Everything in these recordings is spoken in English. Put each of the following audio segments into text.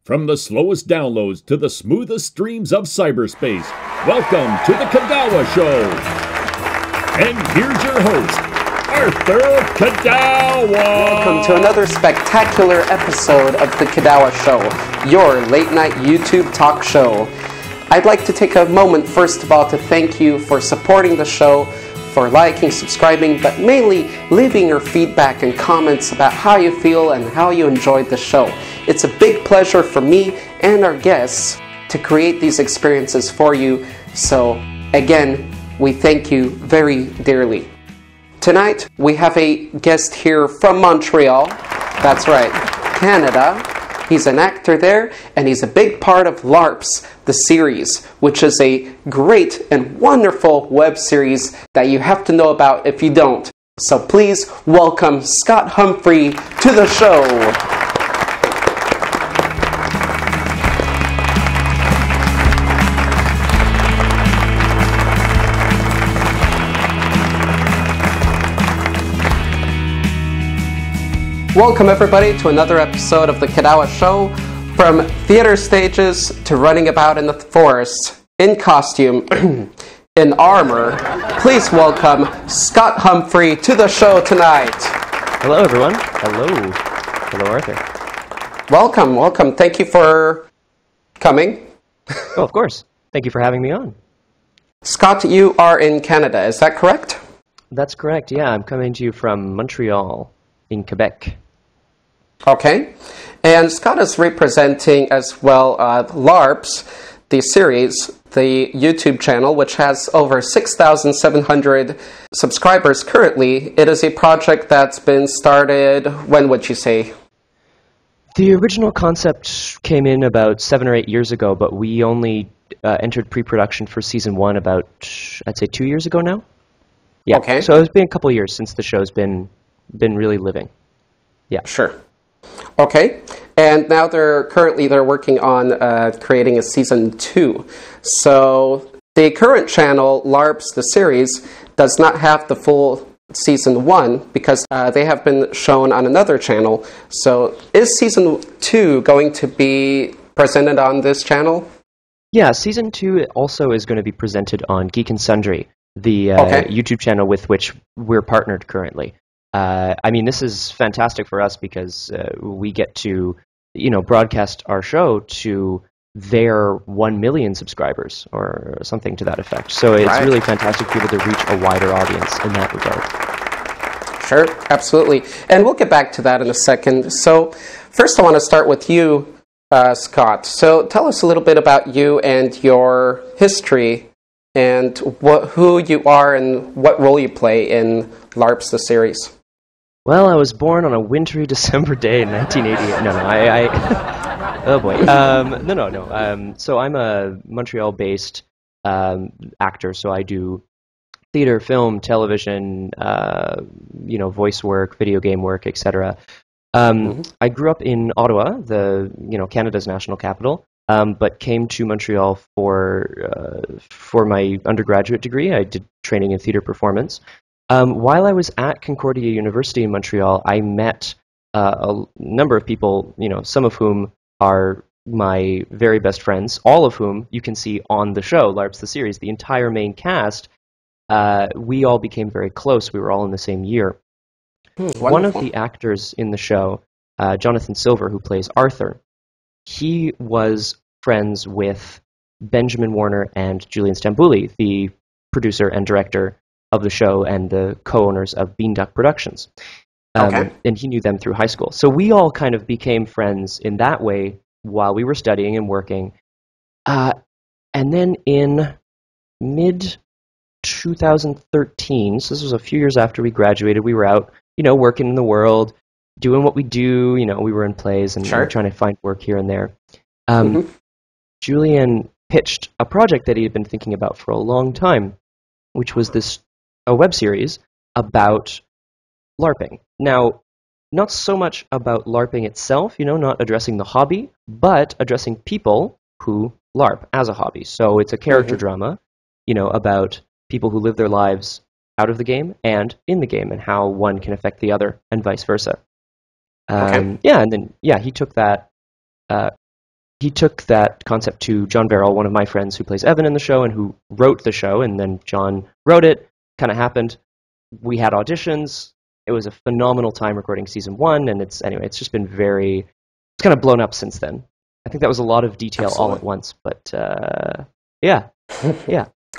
From the slowest downloads to the smoothest streams of cyberspace, welcome to the Kidawa Show. And here's your host, Arthur Kidawa. Welcome to another spectacular episode of the Kidawa Show, your late-night YouTube talk show. I'd like to take a moment, first of all, to thank you for supporting the show, for liking, subscribing, but mainly leaving your feedback and comments about how you feel and how you enjoyed the show. It's a big pleasure for me and our guests to create these experiences for you. So, again, we thank you very dearly. Tonight, we have a guest here from Montreal. That's right, Canada. He's an actor there, and he's a big part of Larps, the series, which is a great and wonderful web series that you have to know about if you don't. So please welcome Scott Humphrey to the show. Welcome everybody to another episode of the Kidawa Show. From theater stages to running about in the forest, in costume, in armor, please welcome Scott Humphrey to the show tonight. Hello everyone. Hello Arthur. Welcome. Thank you for coming. Oh, of course. Thank you for having me on. Scott, you are in Canada, is that correct? That's correct, yeah. I'm coming to you from Montreal in Quebec. Okay, and Scott is representing as well Larps, the series, the YouTube channel, which has over 6,700 subscribers currently. It is a project that's been started, when would you say? The original concept came in about 7 or 8 years ago, but we only entered pre-production for season 1 about, I'd say 2 years ago now. Yeah, okay. So it's been a couple of years since the show's been really living. Yeah. Sure. Okay, and now they're working on creating a season 2. So the current channel, Larps, the series, does not have the full season 1 because they have been shown on another channel. So is season 2 going to be presented on this channel? Yeah, season 2 also is going to be presented on Geek and Sundry, the YouTube channel with which we're partnered currently. I mean, this is fantastic for us because we get to, broadcast our show to their 1 million subscribers or something to that effect. So it's really fantastic to be able to reach a wider audience in that regard. Sure, absolutely. And we'll get back to that in a second. So first I want to start with you, Scott. So tell us a little bit about you and your history and who you are and what role you play in Larps, the series. Well, I was born on a wintry December day in 1988. Oh boy. No. So I'm a Montreal-based actor. So I do theater, film, television, voice work, video game work, etc. I grew up in Ottawa, Canada's national capital, but came to Montreal for my undergraduate degree. I did training in theater performance. While I was at Concordia University in Montreal, I met a number of people, some of whom are my very best friends, all of whom you can see on the show, Larps the series. The entire main cast, we all became very close. We were all in the same year. One of the actors in the show, Jonathan Silver, who plays Arthur, he was friends with Benjamin Warner and Julian Stambouli, the producer and director of the show and the co-owners of Bean Duck Productions. And he knew them through high school. So we all kind of became friends in that way while we were studying and working. And then in mid-2013, so this was a few years after we graduated, we were out, working in the world, doing what we do. We were in plays and trying to find work here and there. Julian pitched a project that he had been thinking about for a long time, which was a web series about LARPing. Now, not so much about LARPing itself, not addressing the hobby, but addressing people who LARP as a hobby. So it's a character drama, about people who live their lives out of the game and in the game and how one can affect the other and vice versa. He took that he took that concept to John Verrill, one of my friends who plays Evan in the show and who wrote the show, and then John wrote it. Kind of happened. We had auditions. It was a phenomenal time recording season 1, and it's just been it's kind of blown up since then. I think that was a lot of detail all at once, but yeah.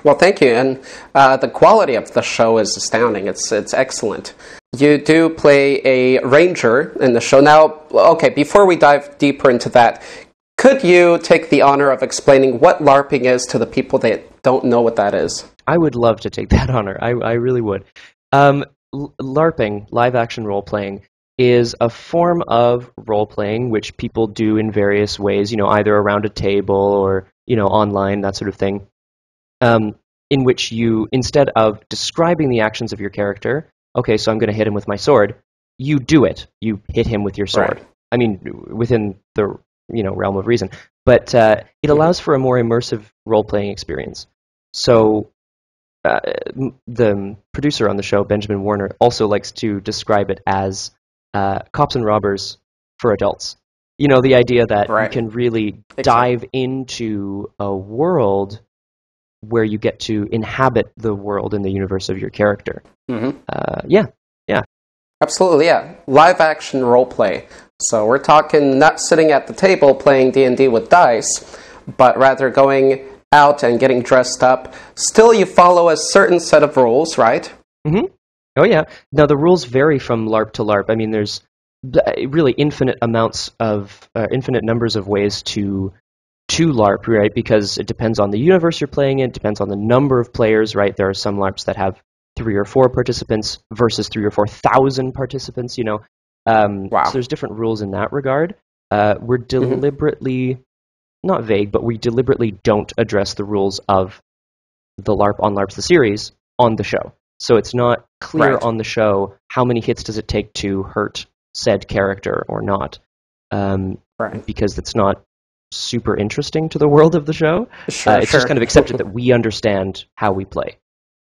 Well, thank you, and the quality of the show is astounding. It's excellent. You do play a ranger in the show. Now, okay, before we dive deeper into that, could you take the honor of explaining what LARPing is to the people that don't know what that is? I would love to take that honor. I really would. LARPing, live-action role-playing, is a form of role-playing which people do in various ways, either around a table or, online, that sort of thing, in which you, instead of describing the actions of your character, okay, so I'm going to hit him with my sword, you do it. You hit him with your sword. Right. I mean, within the realm of reason. But it allows for a more immersive role-playing experience. So the producer on the show, Benjamin Warner, also likes to describe it as cops and robbers for adults. The idea that you can really dive into a world where you get to inhabit the world and the universe of your character. Mm-hmm. Yeah. Absolutely, yeah. Live-action role-play. So we're talking not sitting at the table playing D&D with dice, but rather going out and getting dressed up. Still, you follow a certain set of rules, right? Mm-hmm. Oh, yeah. Now, the rules vary from LARP to LARP. I mean, there's really infinite numbers of ways to LARP, right? Because it depends on the universe you're playing in, it depends on the number of players, right? There are some LARPs that have 3 or 4 participants versus 3,000 or 4,000 participants, Wow. So there's different rules in that regard. We're deliberately, not vague, but we deliberately don't address the rules of the LARP on LARPs the series on the show. So it's not clear on the show how many hits does it take to hurt said character or not. Because it's not super interesting to the world of the show. It's just kind of accepted that we understand how we play.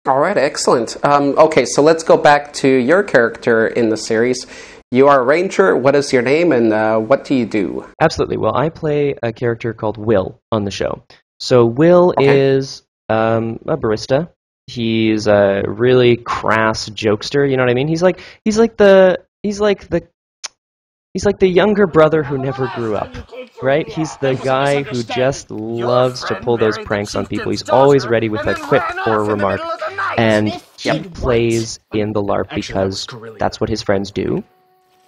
All right, excellent. Okay, so let's go back to your character in the series. You are a ranger. What is your name, and what do you do? Absolutely. Well, I play a character called Will on the show. So Will is a barista. He's a really crass jokester. You know what I mean? He's like the younger brother who never grew up, right? He's the guy who just loves to pull those pranks on people. He's always ready with a quip or a remark. And he plays in the LARP because that's what his friends do.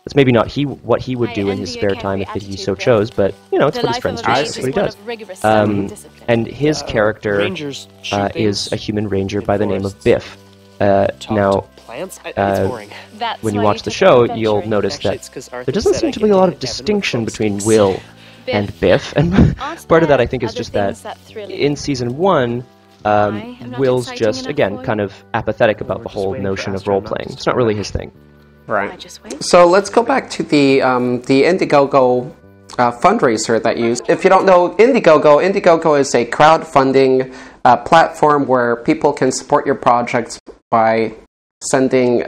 It's maybe not what he would do in his spare time if he so chose, but, it's what his friends do. That's what he does. And his character is a human ranger by the name of Biff. Now, when you watch the show, you'll notice that there doesn't seem to be a lot of distinction between Will and Biff, and part of that I think is just that in Season 1, Will's just, again, kind of apathetic about the whole notion of role-playing. It's not really his thing. Right. So let's go back to the Indiegogo fundraiser that you used. If you don't know Indiegogo is a crowdfunding platform where people can support your projects by sending,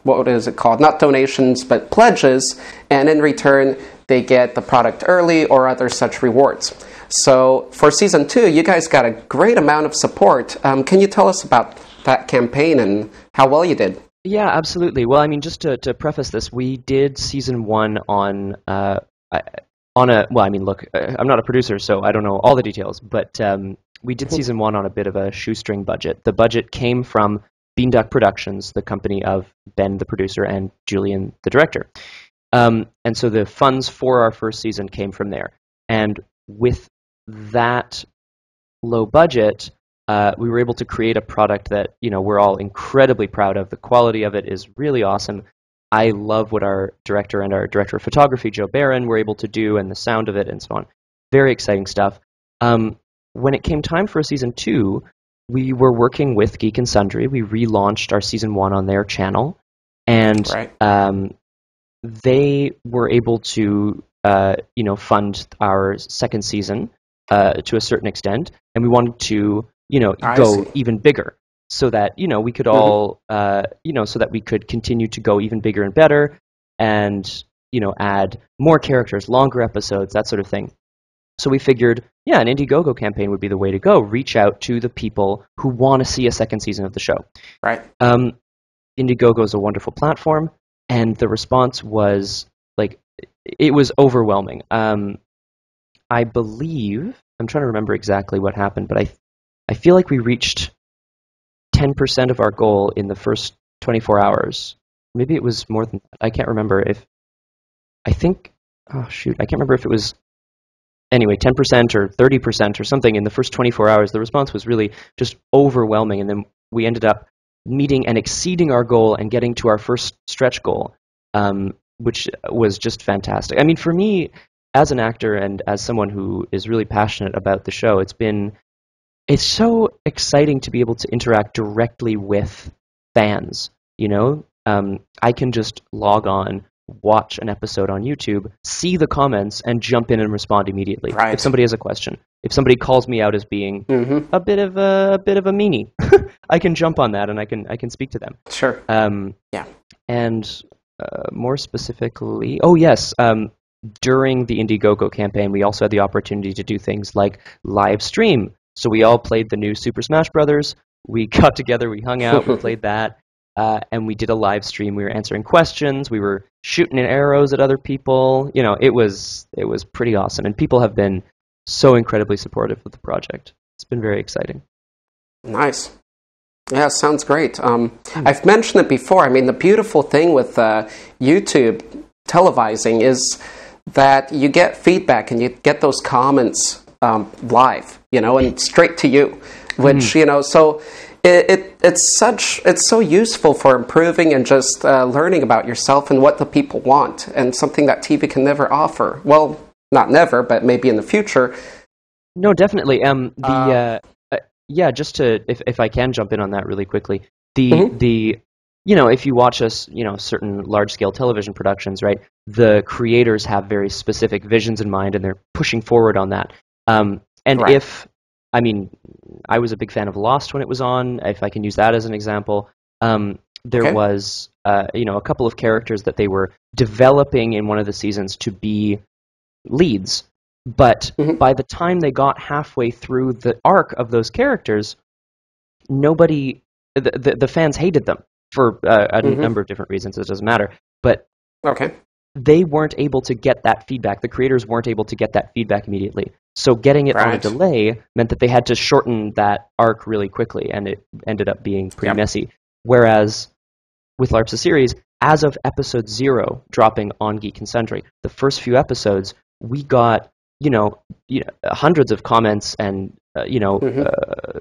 what is it called? Not donations, but pledges, and in return, they get the product early or other such rewards. So for Season 2, you guys got a great amount of support. Can you tell us about that campaign and how well you did? Yeah, absolutely. Well, I mean, just to preface this, we did Season 1 on a... Well, I mean, look, I'm not a producer, so I don't know all the details, but we did Season 1 on a bit of a shoestring budget. The budget came from Beanduck Productions, the company of Ben, the producer, and Julian, the director. And so the funds for our first season came from there. And with that low budget, we were able to create a product that, we're all incredibly proud of. The quality of it is really awesome. I love what our director and our director of photography, Joe Barron, were able to do, and the sound of it and so on. Very exciting stuff. When it came time for Season 2, we were working with Geek and Sundry. We relaunched our Season 1 on their channel, and they were able to, fund our second season to a certain extent, and we wanted to, go even bigger, so that we could all, so that we could continue to go even bigger and better, and add more characters, longer episodes, that sort of thing. So we figured, yeah, an Indiegogo campaign would be the way to go. Reach out to the people who want to see a second season of the show. Right. Indiegogo is a wonderful platform, and the response was, like, it was overwhelming. I believe, I'm trying to remember exactly what happened, but I feel like we reached 10% of our goal in the first 24 hours. Maybe it was more than that. I can't remember I can't remember if it was, anyway, 10% or 30% or something in the first 24 hours. The response was really just overwhelming, and then we ended up meeting and exceeding our goal and getting to our first stretch goal, which was just fantastic. I mean, for me, as an actor and as someone who is really passionate about the show, it's so exciting to be able to interact directly with fans, you know? I can just log on, watch an episode on YouTube, see the comments, and jump in and respond immediately. Right. If somebody has a question, if somebody calls me out as being a bit of a meanie, I can jump on that and I can speak to them. Sure. Yeah. And more specifically, oh yes, during the Indiegogo campaign, we also had the opportunity to do things like live stream. So we all played the new Super Smash Brothers. We got together, we hung out, we played that. And we did a live stream. We were answering questions. We were shooting arrows at other people. You know, it was pretty awesome. And people have been so incredibly supportive of the project. It's been very exciting. Nice. Yeah, sounds great. I've mentioned it before. I mean, the beautiful thing with YouTube televising is that you get feedback and you get those comments live, you know, and straight to you, which, you know, so... It's so useful for improving and just learning about yourself and what the people want, and something that TV can never offer. Well, not never, but maybe in the future. No, definitely. Just to if I can jump in on that really quickly, the you know, if you watch us, you know, certain large scale television productions, right? The creators have very specific visions in mind, and they're pushing forward on that. Right. I mean, I was a big fan of Lost when it was on, if I can use that as an example. There was, you know, a couple of characters that they were developing in one of the seasons to be leads. But by the time they got halfway through the arc of those characters, the fans hated them for a number of different reasons. It doesn't matter. But they weren't able to get that feedback. The creators weren't able to get that feedback immediately. So getting it on a delay meant that they had to shorten that arc really quickly, and it ended up being pretty messy. Whereas with LARP's the series, as of episode 0 dropping on Geek and Sundry, the first few episodes, we got hundreds of comments and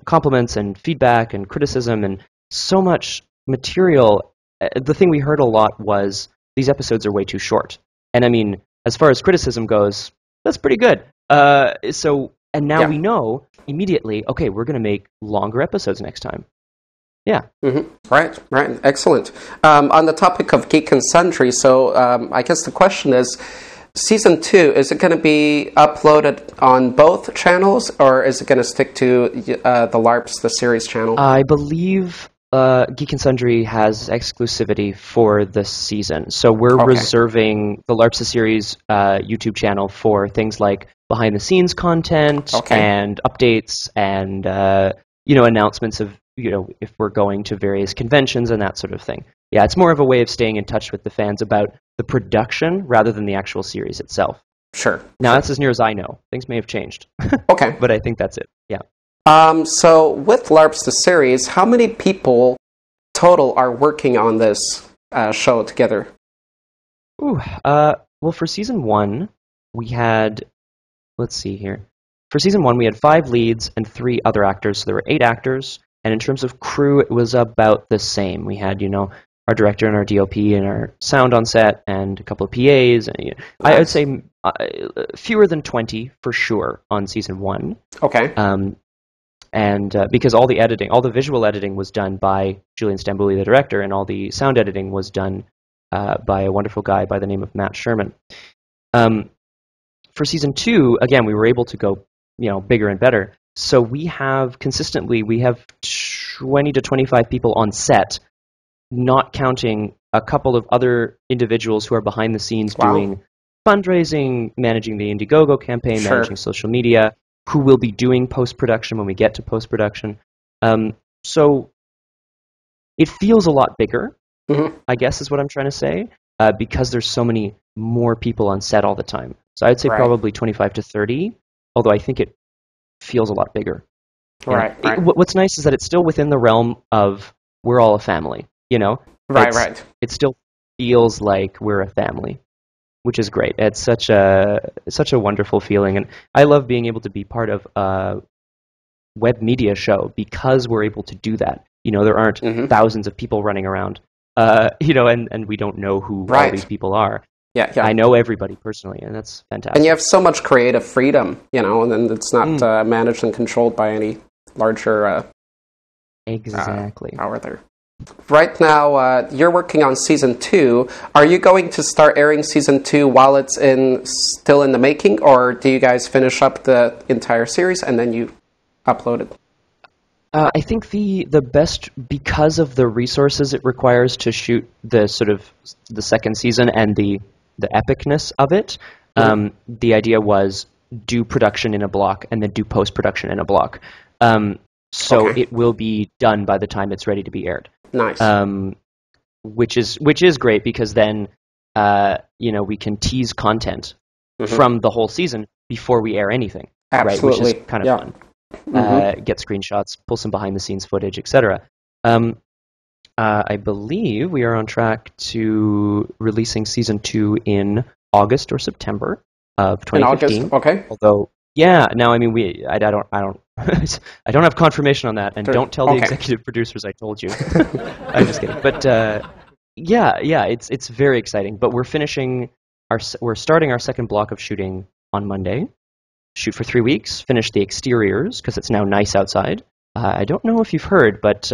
compliments and feedback and criticism and so much material. The thing we heard a lot was these episodes are way too short. And I mean, as far as criticism goes, that's pretty good. And now we know immediately, okay, we're going to make longer episodes next time. Yeah. Right. Excellent. On the topic of Geek and Sundry, so I guess the question is, Season 2, is it going to be uploaded on both channels, or is it going to stick to the LARPs, the series channel? I believe Geek and Sundry has exclusivity for this season. So we're reserving the LARPs the series YouTube channel for things like behind-the-scenes content and updates and announcements of, you know, if we're going to various conventions and that sort of thing. Yeah, it's more of a way of staying in touch with the fans about the production rather than the actual series itself. Sure. Now, that's as near as I know. Things may have changed. But I think that's it. Yeah. So with LARPs the series, how many people total are working on this show together? Well, for Season 1, we had... Let's see here. For Season 1, we had 5 leads and 3 other actors, so there were 8 actors. And in terms of crew, it was about the same. We had, you know, our director and our DOP and our sound on set and a couple of PAs. And, I would say fewer than 20 for sure on Season 1. Because all the visual editing was done by Julian Stambouli, the director, and all the sound editing was done by a wonderful guy by the name of Matt Sherman. For Season 2, again, we were able to go, you know, bigger and better. So we have 20 to 25 people on set, not counting a couple of other individuals who are behind the scenes doing fundraising, managing the Indiegogo campaign, managing social media, who will be doing post-production when we get to post-production. So it feels a lot bigger, I guess is what I'm trying to say, because there's so many more people on set all the time. So I'd say probably 25 to 30, although I think it feels a lot bigger. Right. What's nice is that it's still within the realm of we're all a family, you know? Right. It still feels like we're a family, which is great. It's such a wonderful feeling, and I love being able to be part of a web media show because we're able to do that. You know, there aren't thousands of people running around, you know, and we don't know who all these people are. Yeah. I know everybody personally, and that's fantastic. And you have so much creative freedom, you know, and then it's not managed and controlled by any larger power there. Right now, you're working on Season 2. Are you going to start airing Season 2 while it's still in the making, or do you guys finish up the entire series and then you upload it? I think the best, because of the resources it requires to shoot the second season and the epicness of it, the idea was do production in a block and then do post-production in a block. So it will be done by the time it's ready to be aired. Nice. Which is great because then you know, we can tease content from the whole season before we air anything. Absolutely. Right, which is kind of fun. Get screenshots, pull some behind-the-scenes footage, etc. I believe we are on track to releasing Season 2 in August or September of 2015. In August, okay. Although, now I mean, I don't I don't have confirmation on that, and don't tell the executive producers I told you. I'm just kidding. But it's very exciting. But we're starting our second block of shooting on Monday. Shoot for 3 weeks, finish the exteriors, because it's now nice outside. I don't know if you've heard, but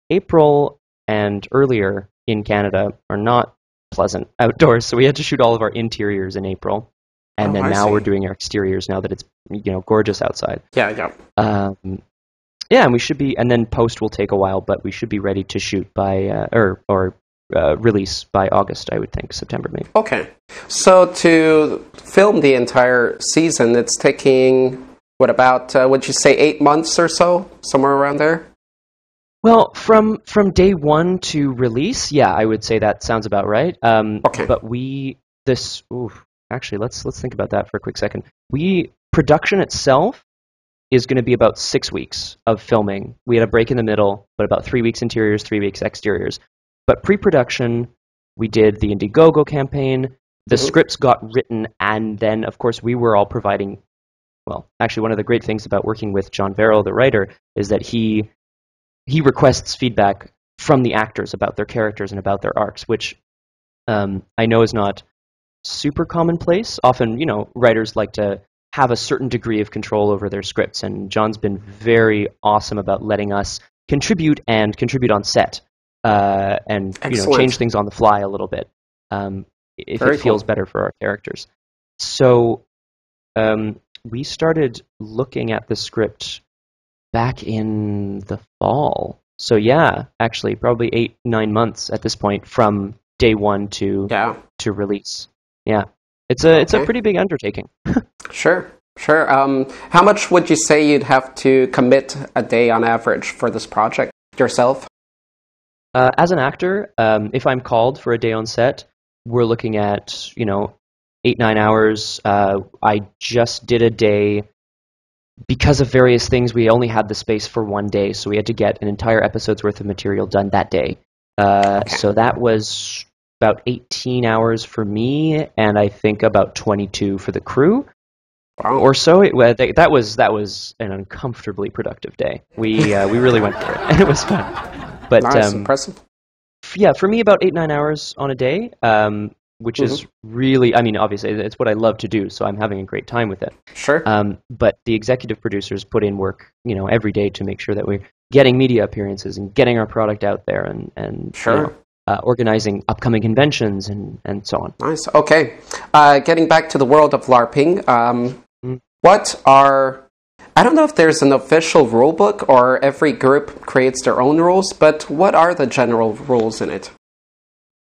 April and earlier in Canada are not pleasant outdoors, so we had to shoot all of our interiors in April. And then now we're doing our exteriors now that it's, you know, gorgeous outside. Yeah. And we should be, and then post will take a while, but we should be ready to shoot by, release by August, I would think, September maybe. Okay. So to film the entire season, it's taking, would you say 8 months or so? Somewhere around there? Well, from day one to release, I would say that sounds about right. But actually, let's think about that for a quick second. Production itself is going to be about 6 weeks of filming. We had a break in the middle, but about 3 weeks interiors, 3 weeks exteriors. But pre-production, we did the Indiegogo campaign. The scripts got written, and then, of course, we were all providing. Well, actually, one of the great things about working with John Verrill, the writer, is that he requests feedback from the actors about their characters and about their arcs, which I know is not super commonplace. Often, you know, writers like to have a certain degree of control over their scripts, and John's been very awesome about letting us contribute on set, and you know, change things on the fly a little bit if it feels better for our characters. So we started looking at the script back in the fall. So actually probably 8-9 months at this point from day one to release. Yeah, it's a pretty big undertaking. Sure. How much would you say you'd have to commit a day on average for this project yourself? As an actor, if I'm called for a day on set, we're looking at 8-9 hours. I just did a day. Because of various things, we only had the space for one day, so we had to get an entire episode's worth of material done that day. So that was about 18 hours for me, and I think about 22 for the crew, or so. That was an uncomfortably productive day. We really went for it, and it was fun. But nice, impressive. Yeah, for me, about 8-9 hours on a day. Which is really, I mean, obviously, it's what I love to do, so I'm having a great time with it. Sure. But the executive producers put in work, every day to make sure that we're getting media appearances and getting our product out there and sure. Organizing upcoming conventions and so on. Nice. Okay. Getting back to the world of LARPing, I don't know if there's an official rule book or every group creates their own rules, but what are the general rules in it?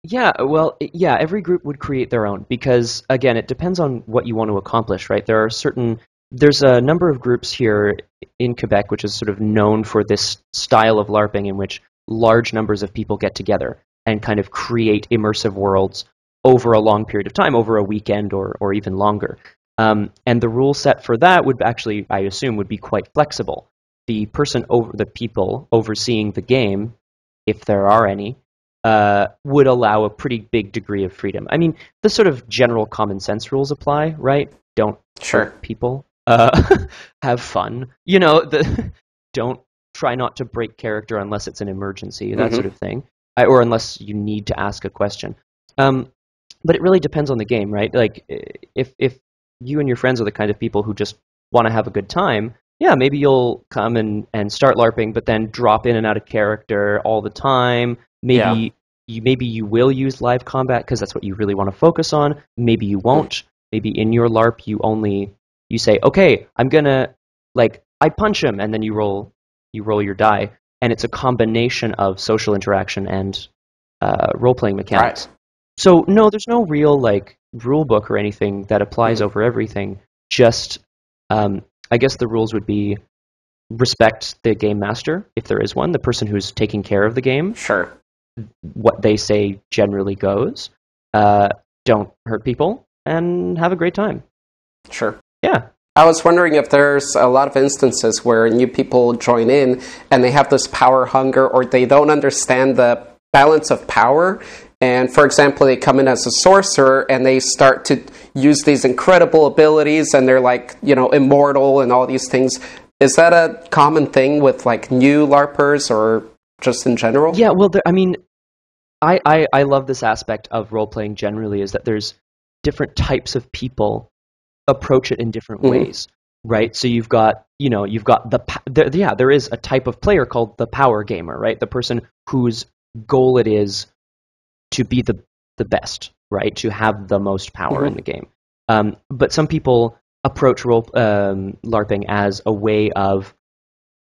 Yeah, well, yeah, every group would create their own because, again, it depends on what you want to accomplish, right? There's a number of groups here in Quebec which is sort of known for this style of LARPing in which large numbers of people get together and kind of create immersive worlds over a long period of time, over a weekend or even longer. And the rule set for that would actually, I assume, would be quite flexible. The people overseeing the game, if there are any, would allow a pretty big degree of freedom. I mean, the sort of general common sense rules apply, right? Don't hurt people. Have fun. Don't try not to break character unless it's an emergency, that sort of thing, or unless you need to ask a question. But it really depends on the game, right? Like, if you and your friends are the kind of people who just want to have a good time, yeah, maybe you'll come and start LARPing, but then drop in and out of character all the time. Maybe you will use live combat because that's what you really want to focus on. Maybe you won't. Maybe in your LARP you say, okay, I'm gonna I punch him, and then you roll your die, and it's a combination of social interaction and role playing mechanics. Right. So no, there's no real rule book or anything that applies over everything. Just I guess the rules would be respect the game master, if there is one, the person who's taking care of the game. Sure. What they say generally goes. Don't hurt people, and have a great time. Sure. Yeah. I was wondering if there's a lot of instances where new people join in and they have this power hunger, or they don't understand the balance of power. And for example, they come in as a sorcerer and they start to use these incredible abilities, and they're immortal and all these things. Is that a common thing with new LARPers or just in general? Yeah, well, I love this aspect of role-playing generally, is that there's different types of people approach it in different ways, right? So you've got there is a type of player called the power gamer, right? The person whose goal it is to be the best, right? To have the most power in the game. But some people approach LARPing as a way of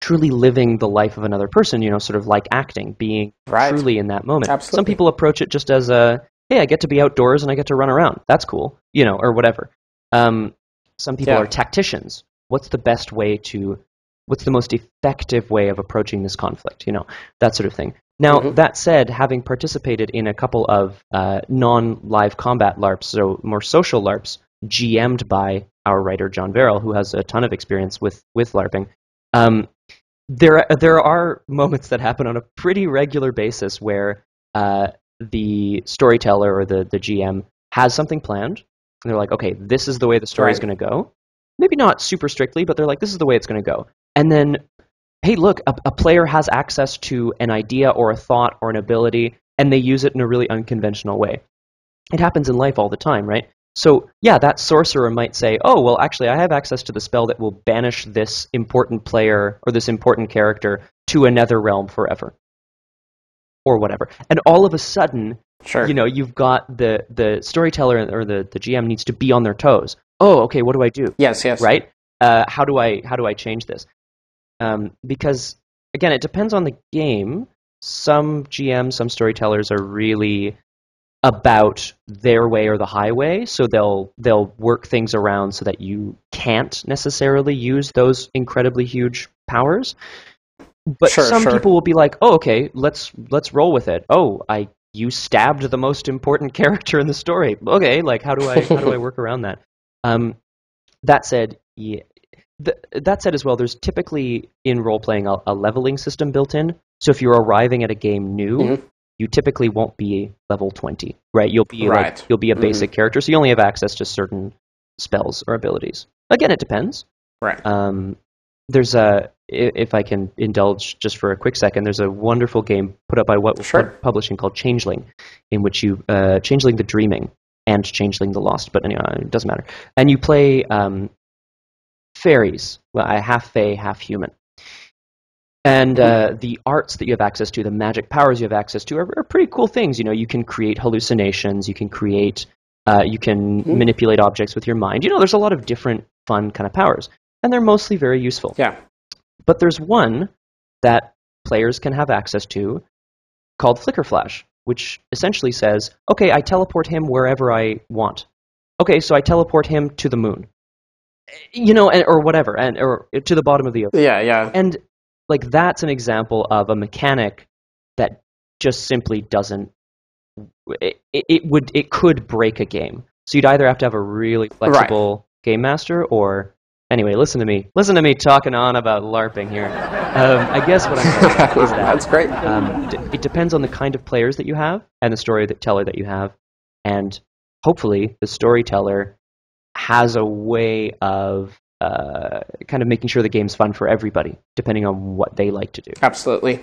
truly living the life of another person, sort of like acting, being truly in that moment. Absolutely. Some people approach it just as hey, I get to be outdoors and I get to run around. That's cool, or whatever. Some people are tacticians. What's the most effective way of approaching this conflict? That sort of thing. Now, that said, having participated in a couple of non-live combat LARPs, so more social LARPs, GM'd by our writer John Verrill, who has a ton of experience with LARPing, there are moments that happen on a pretty regular basis where the storyteller or the GM has something planned, and they're like, okay, this is the way the story is going to go. Maybe not super strictly, but they're like, this is the way it's going to go. And then, hey, look, a player has access to an idea or a thought or an ability, and they use it in a really unconventional way. It happens in life all the time, right? So, yeah, that sorcerer might say, oh, well, actually, I have access to the spell that will banish this important player or this important character to another realm forever. Or whatever. And all of a sudden, you've got the storyteller or the GM needs to be on their toes. Oh, okay, what do I do? Yes. Right? How do I change this? Because, again, it depends on the game. Some GMs, some storytellers are really about their way or the highway, so they'll work things around so that you can't necessarily use those incredibly huge powers. But some people will be like, oh, okay, let's roll with it. Oh, you stabbed the most important character in the story. Okay, how do I work around that? That said, that said as well, there's typically in role playing a leveling system built in. So if you're arriving at a game new, you typically won't be level 20, right? You'll be you'll be a basic character, so you only have access to certain spells or abilities. Again, it depends. Right. There's if I can indulge just for a quick second, there's a wonderful game put up by what publishing called Changeling, in which you Changeling the Dreaming and Changeling the Lost, but anyway, it doesn't matter. And you play fairies, half fae, half human. And the arts that you have access to, the magic powers you have access to, are pretty cool things. You can create hallucinations, you can create, you can manipulate objects with your mind. There's a lot of different fun kind of powers, and they're mostly very useful. Yeah. But there's one that players can have access to called Flicker Flash. which essentially says, okay, I teleport him wherever I want. Okay, so I teleport him to the moon, or whatever, or to the bottom of the ocean. Yeah. And like that's an example of a mechanic that just simply doesn't. It could break a game. So you'd either have to have a really flexible game master, or anyway, listen to me talking on about LARPing here. I guess what I'm saying is that that's great. It depends on the kind of players that you have and the storyteller that you have, and hopefully the storyteller has a way of kind of making sure the game's fun for everybody, depending on what they like to do. Absolutely.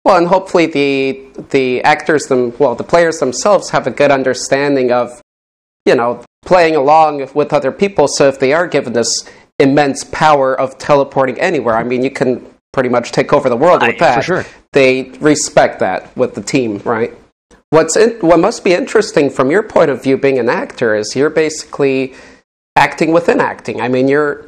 Well, and hopefully the actors, the players themselves have a good understanding of, playing along with other people. So if they are given this immense power of teleporting anywhere, I mean, you can pretty much take over the world with that. For sure. They respect that with the team, right? What must be interesting from your point of view, being an actor, is you're basically acting within acting. I mean, you're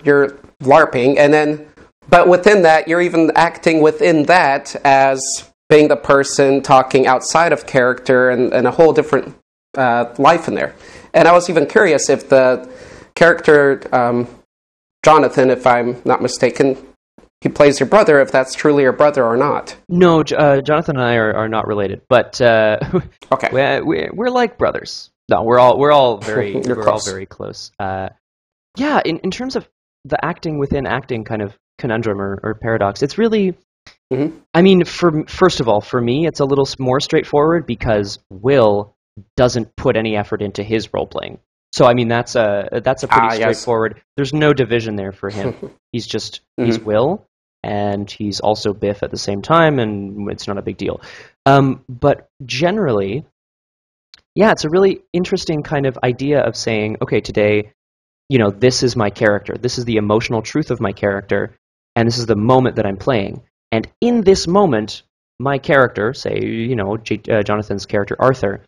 LARPing, but within that, you're even acting within that as being the person talking outside of character and a whole different life in there. And I was even curious if the character, Jonathan, if I'm not mistaken, he plays your brother, if that's truly your brother or not. No, Jonathan and I are not related, but okay, we're like brothers. No, we're all very all very close. Yeah, in terms of the acting within acting kind of conundrum or paradox, it's really. Mm-hmm. I mean, first of all, for me, it's a little more straightforward because Will doesn't put any effort into his role playing. So I mean, that's a pretty straightforward. Yes. There's no division there for him. He's just he's Will, and he's also Biff at the same time, and it's not a big deal. But generally, yeah, it's a really interesting kind of idea of saying, okay, today, this is my character. This is the emotional truth of my character, and this is the moment that I'm playing. And in this moment, my character, say, Jonathan's character, Arthur,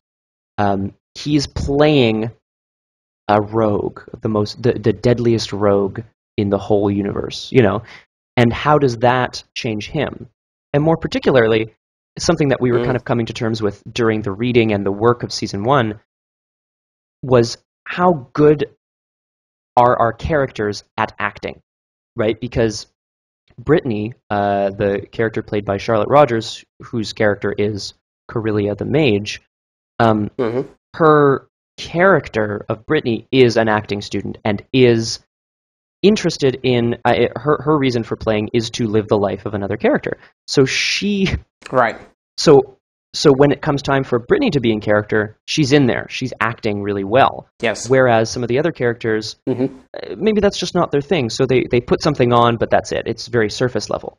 he's playing a rogue, the deadliest rogue in the whole universe, And how does that change him? And more particularly, something that we were kind of coming to terms with during the reading and the work of Season 1 was how good are our characters at acting, right? Because Brittany, the character played by Charlotte Rogers, whose character is Corellia the Mage, her character of Brittany is an acting student and is interested in her reason for playing is to live the life of another character. So she So when it comes time for Brittany to be in character, she's in there. She's acting really well. Yes. Whereas some of the other characters, maybe that's just not their thing. So they put something on, but that's it. It's very surface level.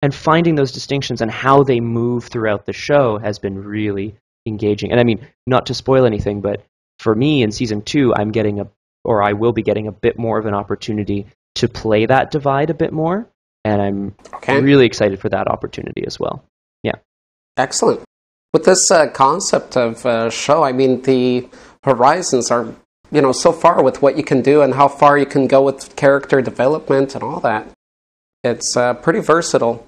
And finding those distinctions and how they move throughout the show has been really engaging. And I mean, not to spoil anything, but for me in Season 2, I will be getting a bit more of an opportunity to play that divide a bit more. And I'm really excited for that opportunity as well. Yeah. Excellent. With this concept of show, I mean, the horizons are, so far with what you can do and how far you can go with character development and all that. It's pretty versatile.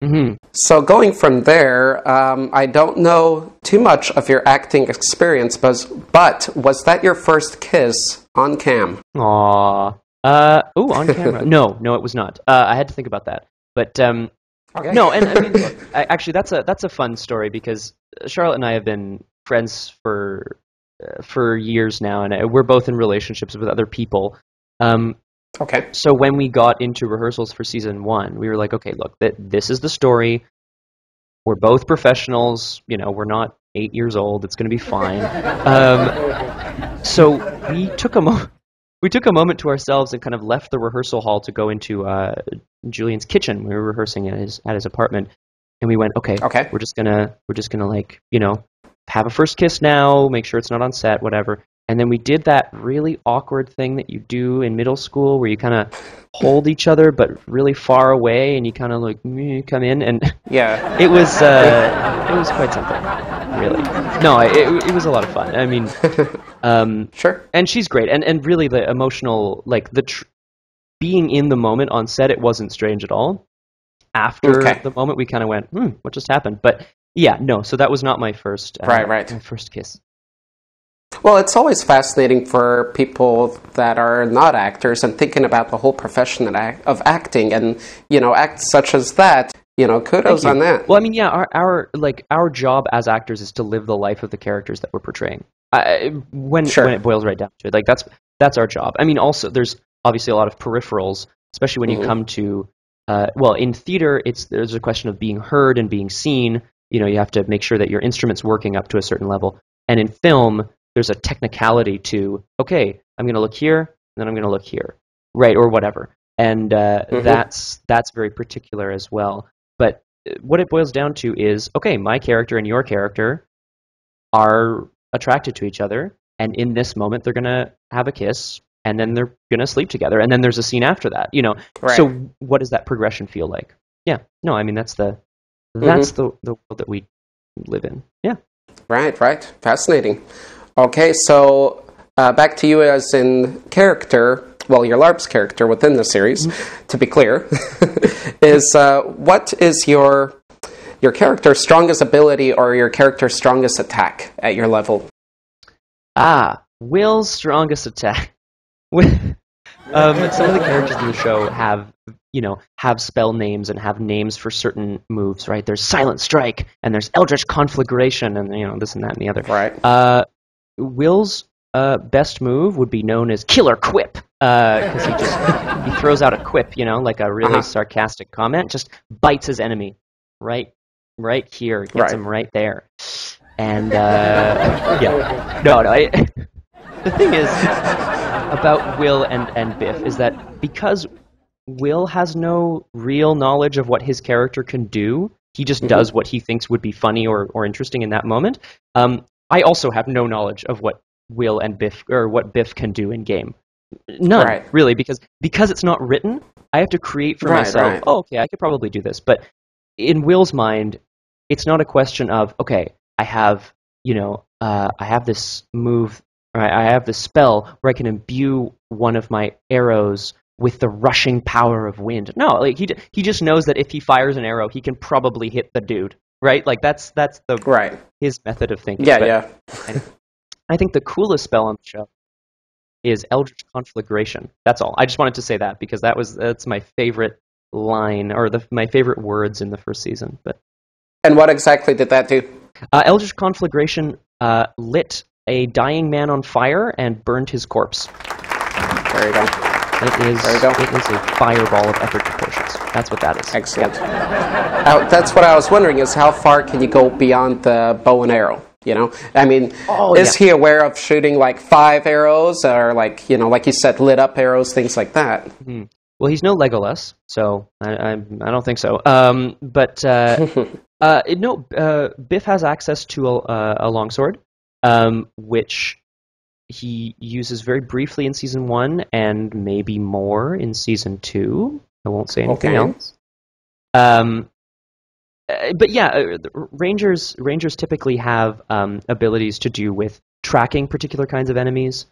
Mm-hmm. So going from there, I don't know too much of your acting experience, but was that your first kiss on cam? Aww. On camera? No, it was not. I had to think about that. But okay. No, and I mean, look, actually, that's a fun story because Charlotte and I have been friends for years now, and we're both in relationships with other people. Okay. So when we got into rehearsals for Season 1, we were like, okay, look, this is the story. We're both professionals. We're not 8 years old. It's going to be fine. So we took a moment to ourselves and kind of left the rehearsal hall to go into Julian's kitchen. We were rehearsing at his apartment, and we went, okay. We're just gonna have a first kiss now. Make sure it's not on set, whatever. And then we did that really awkward thing that you do in middle school, where you kind of hold each other but really far away, and you kind of like come in, and yeah, it was quite something, really. No, it was a lot of fun. I mean, sure. And she's great, and really the emotional, like being in the moment on set, it wasn't strange at all. After the moment, we kind of went, what just happened? But Yeah, no. So that was not my first. Right. My first kiss. Well, it's always fascinating for people that are not actors and thinking about the whole profession of acting, and acts such as that. Kudos on that. Well, I mean, yeah, our job as actors is to live the life of the characters that we're portraying. When it boils right down to it, like that's our job. I mean, also there's obviously a lot of peripherals, especially when you come to in theater, there's a question of being heard and being seen. You have to make sure that your instrument's working up to a certain level, and in film, there's a technicality to, okay, I'm going to look here, and then I'm going to look here, right, or whatever. And that's very particular as well. But what it boils down to is, okay, my character and your character are attracted to each other, and in this moment, they're going to have a kiss, and then they're going to sleep together, and then there's a scene after that. Right. So what does that progression feel like? Yeah, no, I mean, that's the world that we live in. Yeah. Right. Fascinating. Okay, so back to you as in character, well, your LARP's character within the series, to be clear, is what is your character's strongest ability or your character's strongest attack at your level? Will's strongest attack. Some of the characters in the show have spell names and have names for certain moves, right? There's Silent Strike, and there's Eldritch Conflagration, and this and that and the other. Right. Will's best move would be known as Killer Quip, because he throws out a quip, like a really sarcastic comment, just bites his enemy right here, gets him right there, and the thing is about Will and Biff is that because Will has no real knowledge of what his character can do, he just does what he thinks would be funny or interesting in that moment. I also have no knowledge of what Will and Biff, or what Biff can do in game. None, really, because it's not written. I have to create for myself. Right. Oh, okay, I could probably do this. But in Will's mind, it's not a question of, okay, I have this move, or I have this spell where I can imbue one of my arrows with the rushing power of wind. No, like he just knows that if he fires an arrow, he can probably hit the dude. Right, like that's his method of thinking. Yeah. I think the coolest spell on the show is Eldritch Conflagration. That's all. I just wanted to say that because that's my favorite line, or my favorite words in the first season. And what exactly did that do? Eldritch Conflagration lit a dying man on fire and burned his corpse. There you go. It is a fireball of epic proportions. That's what that is. Excellent. That's what I was wondering, is how far can you go beyond the bow and arrow? I mean, is he aware of shooting like 5 arrows, or like you said, lit up arrows, things like that? Mm-hmm. Well, he's no Legolas, so I don't think so. Biff has access to a longsword, which he uses very briefly in Season 1 and maybe more in Season 2. I won't say anything else. But yeah, Rangers typically have abilities to do with tracking particular kinds of enemies,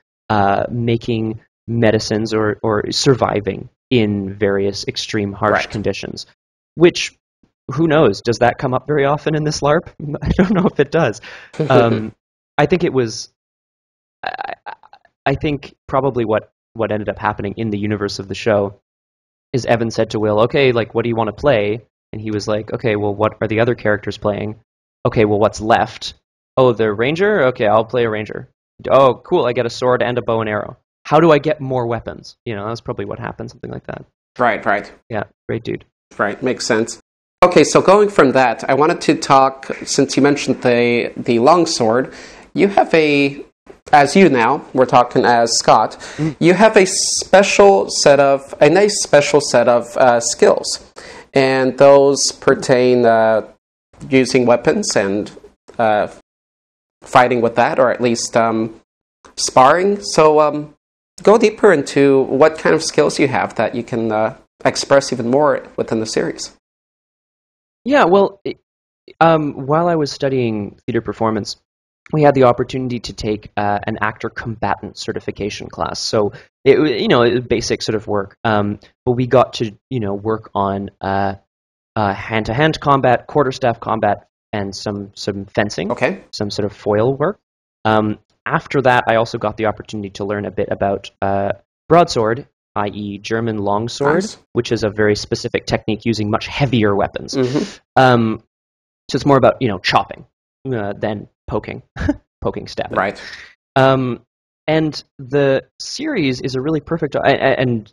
making medicines, or surviving in various extreme harsh conditions, which, who knows, does that come up very often in this LARP? I don't know if it does. I think it was... I think probably what ended up happening in the universe of the show is Evan said to Will, okay, like, what do you want to play? And he was like, okay, well, what are the other characters playing? Okay, well, what's left? Oh, the ranger? Okay, I'll play a ranger. Oh, cool, I get a sword and a bow and arrow. How do I get more weapons? That's probably what happened, something like that. Right. Yeah, great dude. Right, makes sense. Okay, so going from that, I wanted to talk, since you mentioned the longsword, you have we're talking as Scott, you have a nice special set of skills. And those pertain using weapons and fighting with that, or at least sparring. So go deeper into what kind of skills you have that you can express even more within the series. Yeah, well, while I was studying theater performance, we had the opportunity to take an actor combatant certification class. So it was basic sort of work, but we got to work on hand-to-hand combat, quarterstaff combat, and some fencing, Okay. some sort of foil work. After that, I also got the opportunity to learn a bit about broadsword, i.e. German longsword, Nice. which is a very specific technique using much heavier weapons. Mm-hmm. So it's more about, chopping than poking, stabbing. Right. And the series is a really perfect, and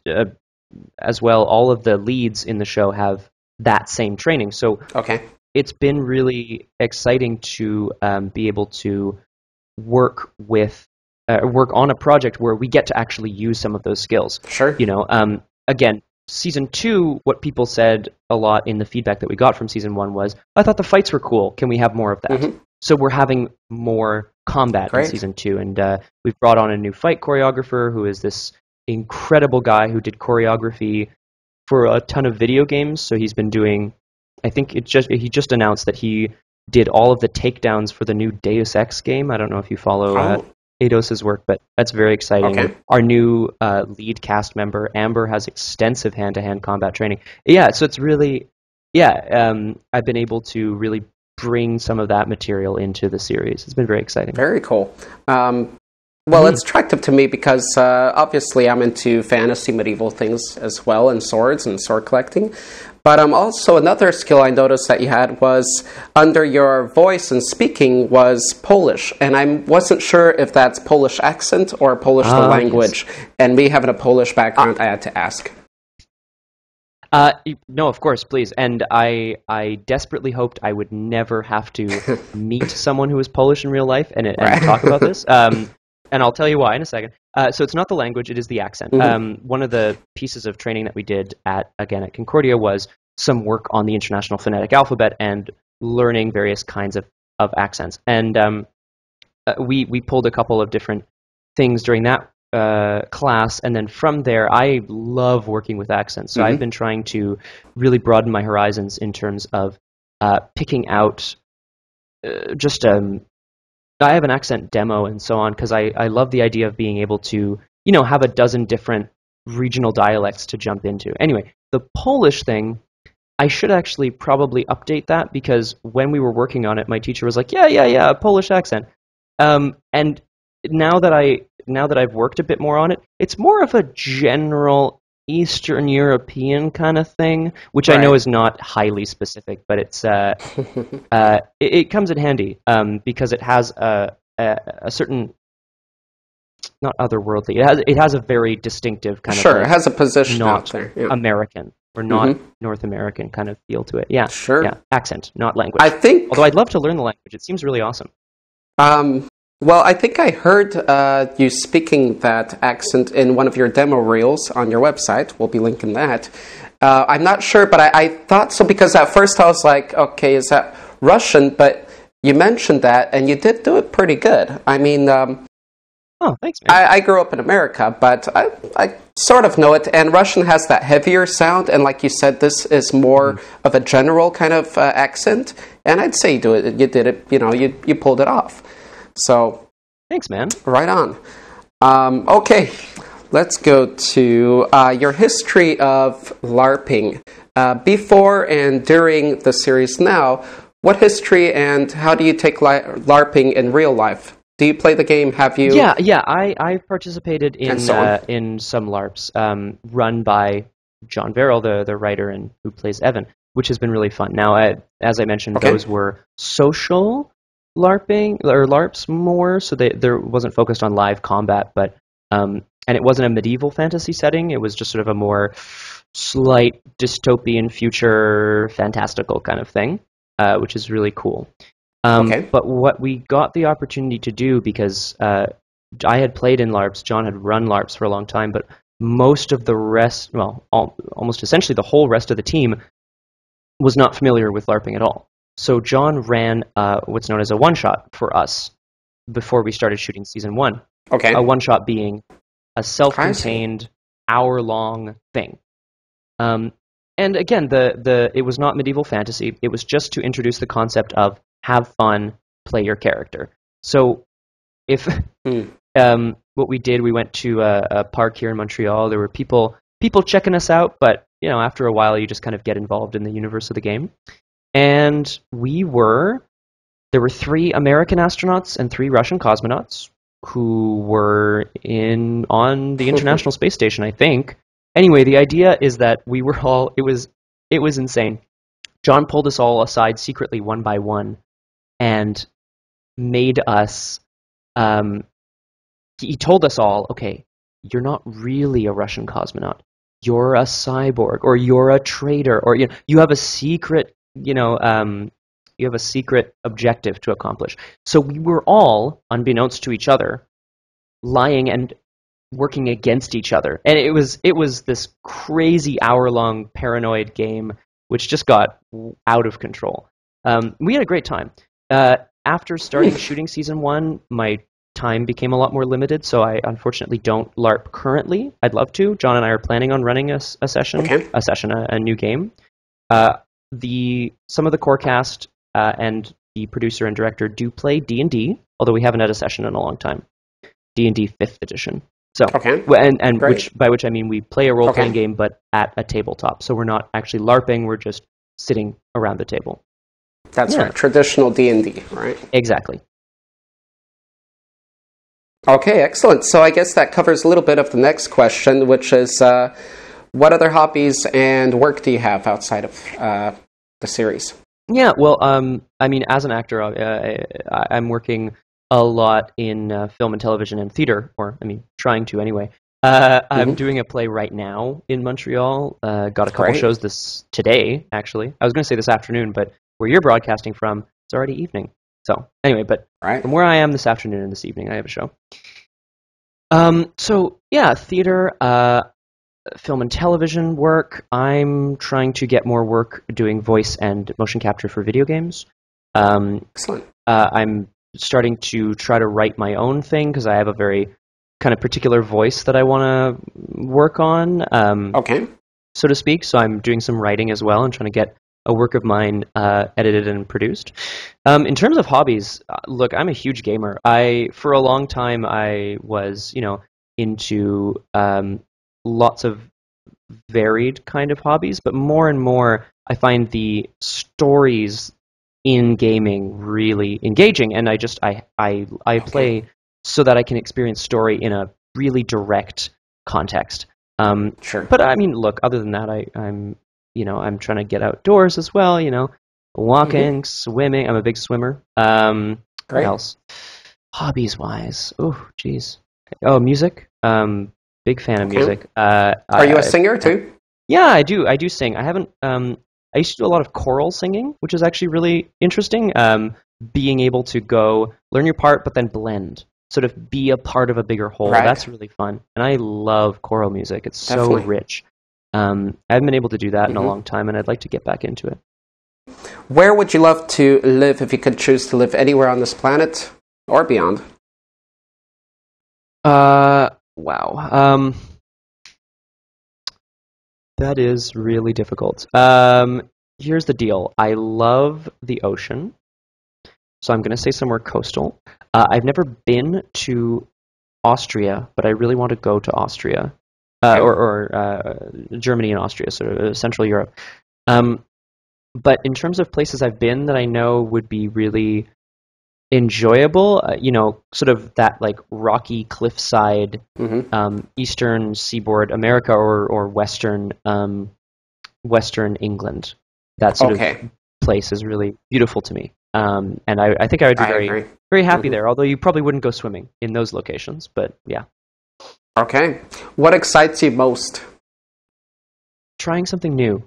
as well, all of the leads in the show have that same training. So Okay. it's been really exciting to be able to work on a project where we get to actually use some of those skills. Sure. Again, season 2, what people said a lot in the feedback that we got from season 1 was, I thought the fights were cool. Can we have more of that? Mm-hmm. So we're having more combat in season 2, and we've brought on a new fight choreographer who is this incredible guy who did choreography for a ton of video games. So he's been doing, I think he just announced that he did all of the takedowns for the new Deus Ex game. I don't know if you follow Eidos' work, but that's very exciting. Okay. Our new lead cast member, Amber, has extensive hand-to-hand combat training. Yeah, so it's really, I've been able to really bring some of that material into the series. It's been very exciting. Very cool. Well, it's attractive to me because obviously I'm into fantasy medieval things as well, and swords and sword collecting. But also another skill I noticed that you had was under your voice and speaking was Polish. And I wasn't sure if that's Polish accent or Polish the language. Yes. And me having a Polish background, I had to ask. No, of course, please. And I desperately hoped I would never have to meet someone who is Polish in real life and talk about this. And I'll tell you why in a second. So it's not the language, it is the accent. Mm-hmm. One of the pieces of training that we did at Concordia was some work on the International Phonetic Alphabet and learning various kinds of accents. And we pulled a couple of different things during that class, and then from there, I love working with accents. So I've been trying to really broaden my horizons in terms of picking out I have an accent demo and so on because I love the idea of being able to, have a dozen different regional dialects to jump into. Anyway, the Polish thing, I should actually probably update that because when we were working on it, my teacher was like, yeah, a Polish accent. And now that I've worked a bit more on it, it's more of a general Eastern European kind of thing, which I know is not highly specific, but it's it comes in handy because it has a certain, not otherworldly. It has a very distinctive kind of it has a position not out there, American or not North American kind of feel to it. Yeah, sure. Yeah, accent, not language. Although I'd love to learn the language. It seems really awesome. Well, I think I heard you speaking that accent in one of your demo reels on your website. We'll be linking that. I'm not sure, but I thought so because at first I was like, okay, is that Russian? But you mentioned that, and you did do it pretty good. I mean, oh, thanks, man. I grew up in America, but I sort of know it, and Russian has that heavier sound, and like you said, this is more of a general kind of accent, and I'd say you did it, you pulled it off. So, thanks, man. Right on. Okay, let's go to your history of LARPing. Before and during the series now, what history and how do you take LARPing in real life? Do you play the game? Have you? Yeah. I've participated in some LARPs run by John Verrill, the writer and who plays Evan, which has been really fun. Now, as I mentioned, those were social LARPing or LARPs more, so there wasn't focused on live combat, but and it wasn't a medieval fantasy setting. It was just sort of a more slight dystopian future, fantastical kind of thing, which is really cool. But what we got the opportunity to do, because I had played in LARPs, John had run LARPs for a long time, but most of the rest, almost essentially the whole rest of the team was not familiar with LARPing at all. So John ran what's known as a one-shot for us before we started shooting season 1. Okay. A one-shot being a self-contained, hour-long thing. And again, it was not medieval fantasy. It was just to introduce the concept of have fun, play your character. So if what we did, we went to a park here in Montreal. There were people checking us out, but after a while, you just kind of get involved in the universe of the game. And we were there were 3 American astronauts and 3 Russian cosmonauts who were on the International Space Station, I think. Anyway, the idea is that we were all, it was insane. John pulled us all aside secretly one by one and made us, he told us all, okay, you're not really a Russian cosmonaut. You're a cyborg, or you're a traitor, or you have a secret, you have a secret objective to accomplish. So we were all, unbeknownst to each other, lying and working against each other. And it was this crazy hour-long paranoid game which just got out of control. We had a great time. After starting shooting season 1, my time became a lot more limited, so I unfortunately don't LARP currently. I'd love to. John and I are planning on running a session, a new game. Some of the core cast and the producer and director do play D&D, although we haven't had a session in a long time. D&D 5th edition. So, and by which I mean we play a role-playing game, but at a tabletop. So we're not actually LARPing, we're just sitting around the table. That's right, traditional D&D, right? Exactly. Okay, excellent. So I guess that covers a little bit of the next question, which is what other hobbies and work do you have outside of the series? Yeah, well, I mean, as an actor, I'm working a lot in film and television and theater, or, I mean, trying to anyway. I'm doing a play right now in Montreal. Got a couple shows today, actually. I was going to say this afternoon, but where you're broadcasting from, it's already evening. So, anyway, but from where I am this afternoon and this evening, I have a show. So, yeah, theater, film and television work. I'm trying to get more work doing voice and motion capture for video games. Excellent. I'm starting to try to write my own thing because I have a very kind of particular voice that I want to work on, so to speak. So I'm doing some writing as well and trying to get a work of mine edited and produced. In terms of hobbies, look, I'm a huge gamer. For a long time, I was, into lots of varied kind of hobbies, but more and more, I find the stories in gaming really engaging, and I play so that I can experience story in a really direct context. But I mean, look, other than that, I'm trying to get outdoors as well, walking, swimming. I'm a big swimmer. What else? Hobbies-wise, oh, geez. Oh, music. Big fan of music. Are you a singer too? Yeah, I do. I do sing. I haven't. I used to do a lot of choral singing, which is actually really interesting. Being able to go learn your part, but then blend, sort of be a part of a bigger whole. That's really fun, and I love choral music. It's so rich. I haven't been able to do that in a long time, and I'd like to get back into it. Where would you love to live if you could choose to live anywhere on this planet or beyond? Wow. That is really difficult. Here's the deal. I love the ocean, so I'm going to say somewhere coastal. I've never been to Austria, but I really want to go to Austria. Or Germany and Austria, sort of Central Europe. But in terms of places I've been that I know would be really enjoyable, sort of that like rocky cliffside, eastern seaboard America or western England. That sort of place is really beautiful to me. And I think I would be very, very happy there, although you probably wouldn't go swimming in those locations, but yeah. Okay. What excites you most? Trying something new.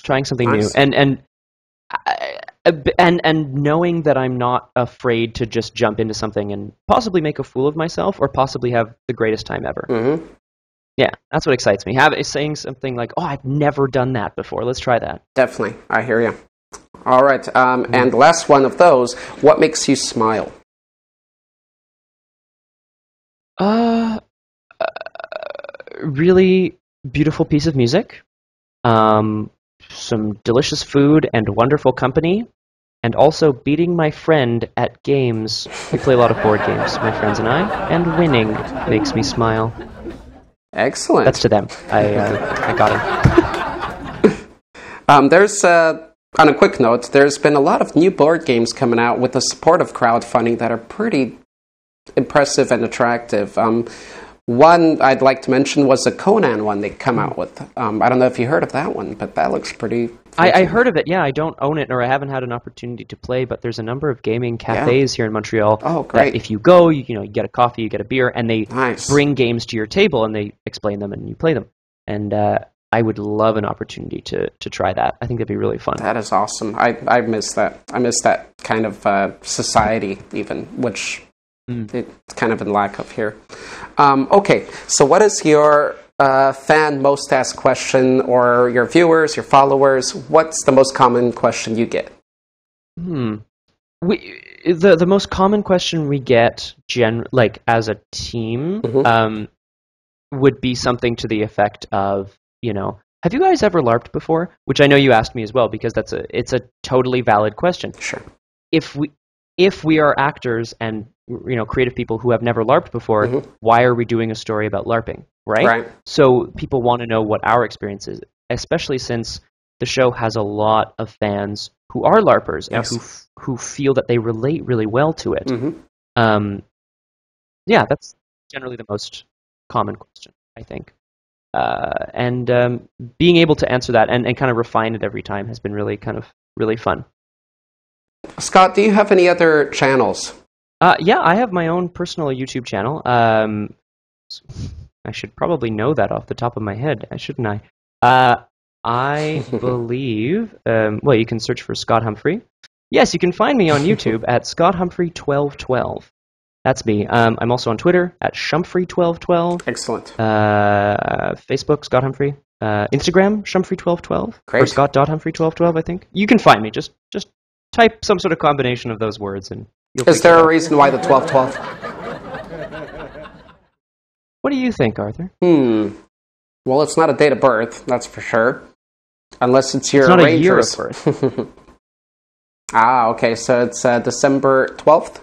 And knowing that I'm not afraid to just jump into something and possibly make a fool of myself or possibly have the greatest time ever. Yeah, that's what excites me. Saying something like, oh, I've never done that before. Let's try that. Definitely. I hear you. All right. And the last one of those, what makes you smile? Really beautiful piece of music, some delicious food and wonderful company, and also beating my friend at games. We play a lot of board games, my friends and I, and winning makes me smile. Excellent. That's to them. I got it. There's on a quick note, there's been a lot of new board games coming out with the support of crowdfunding that are pretty impressive and attractive. One I'd like to mention was the Conan one they come out with. I don't know if you heard of that one, but that looks pretty... I heard of it, yeah. I don't own it, or I haven't had an opportunity to play, but there's a number of gaming cafes here in Montreal. Oh, great. That if you go, you get a coffee, you get a beer, and they bring games to your table, and they explain them, and you play them. And I would love an opportunity to try that. I think that'd be really fun. That is awesome. I miss that. I miss that kind of society, even, which... It's kind of in lack of here. Okay, so what is your fan most asked question, or your viewers, your followers? What's the most common question you get? The most common question we get, as a team, would be something to the effect of, have you guys ever LARPed before? Which I know you asked me as well, because it's a totally valid question. Sure. If we are actors and creative people who have never LARPed before, why are we doing a story about LARPing, right? So people want to know what our experience is, especially since the show has a lot of fans who are LARPers and who feel that they relate really well to it. That's generally the most common question, I think. And being able to answer that and kind of refine it every time has been really fun. Scott, do you have any other channels? Yeah, I have my own personal YouTube channel. I should probably know that off the top of my head, shouldn't I? I believe... you can search for Scott Humphrey. Yes, you can find me on YouTube at Scott Humphrey 1212. That's me. I'm also on Twitter at Shumfrey1212. Excellent. Facebook, Scott Humphrey. Instagram, Shumfrey1212. Great. Or Scott.Humphrey1212, I think. You can find me. Just type some sort of combination of those words and... Is there a reason why the 1212? What do you think, Arthur? Well, it's not a date of birth, that's for sure. Unless it's your It's not Rangers. a year of birth. Okay, so it's December 12th?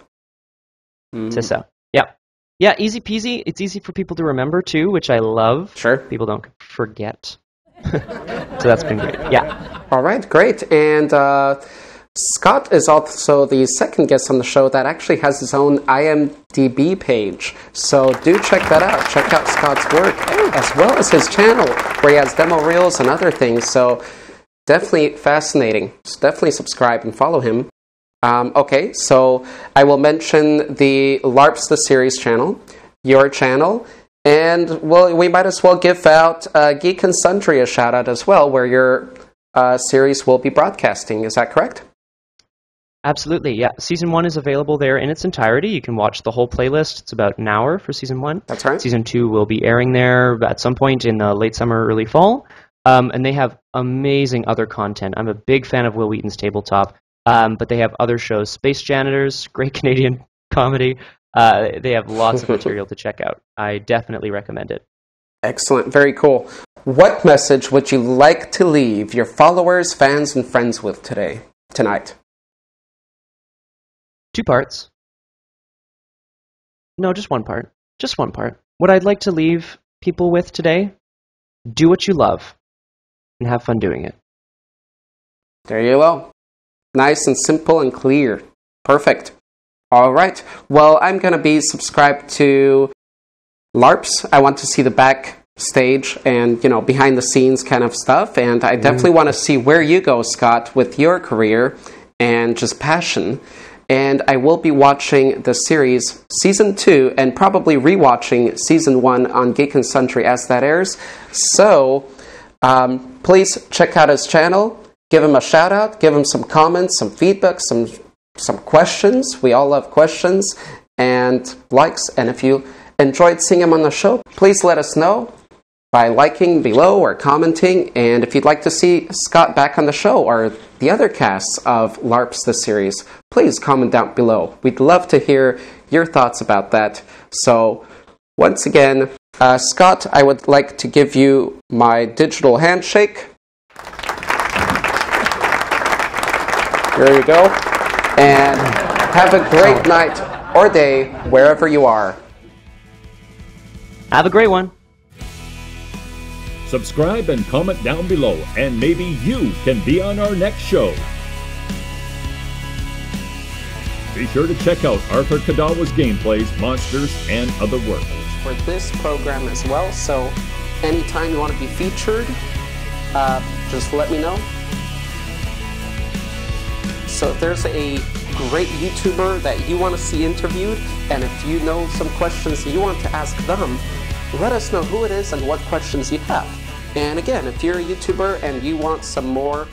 So, yeah. Yeah, easy peasy. It's easy for people to remember, too, which I love. Sure. People don't forget. So that's been great, yeah. All right, great. And... Scott is also the second guest on the show that actually has his own IMDb page. So do check that out. Check out Scott's work, as well as his channel, where he has demo reels and other things. So definitely fascinating. So definitely subscribe and follow him. Okay, so I will mention the LARPs the Series channel, your channel, and we might as well give out Geek and Sundry a shout-out as well, where your series will be broadcasting. Is that correct? Absolutely, yeah. Season 1 is available there in its entirety. You can watch the whole playlist. It's about an hour for Season 1. That's right. Season 2 will be airing there at some point in the late summer, early fall. And they have amazing other content. I'm a big fan of Will Wheaton's Tabletop, but they have other shows. Space Janitors, great Canadian comedy. They have lots of material to check out. I definitely recommend it. Excellent. Very cool. What message would you like to leave your followers, fans, and friends with tonight? 2 parts. No, just one part. Just one part. What I'd like to leave people with today, do what you love and have fun doing it. There you go. Nice and simple and clear. Perfect. All right. Well, I'm going to be subscribed to LARPs. I want to see the backstage and, behind the scenes kind of stuff. And I definitely want to see where you go, Scott, with your career and just passion. And I will be watching the series Season 2 and probably rewatching Season 1 on Geek and Sundry as that airs. So, please check out his channel. Give him a shout out. Give him some comments, some feedback, some questions. We all love questions and likes. And if you enjoyed seeing him on the show, please let us know by liking below or commenting. And if you'd like to see Scott back on the show or the other casts of LARPs the series, please comment down below. We'd love to hear your thoughts about that. So once again, Scott, I would like to give you my digital handshake. There you go. And have a great night or day wherever you are. Have a great one. Subscribe and comment down below, and maybe you can be on our next show. Be sure to check out Arthur Kidawa's gameplays, monsters, and other work. For this program as well, so anytime you want to be featured, just let me know. So if there's a great YouTuber that you want to see interviewed, and if you know some questions you want to ask them, let us know who it is and what questions you have. And again, if you're a YouTuber and you want some more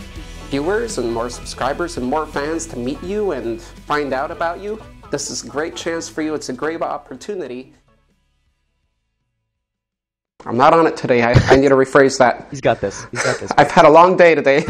viewers and more subscribers and more fans to meet you and find out about you, this is a great chance for you. It's a great opportunity. I'm not on it today. I need to rephrase that. He's got this. He's got this. I've had a long day today.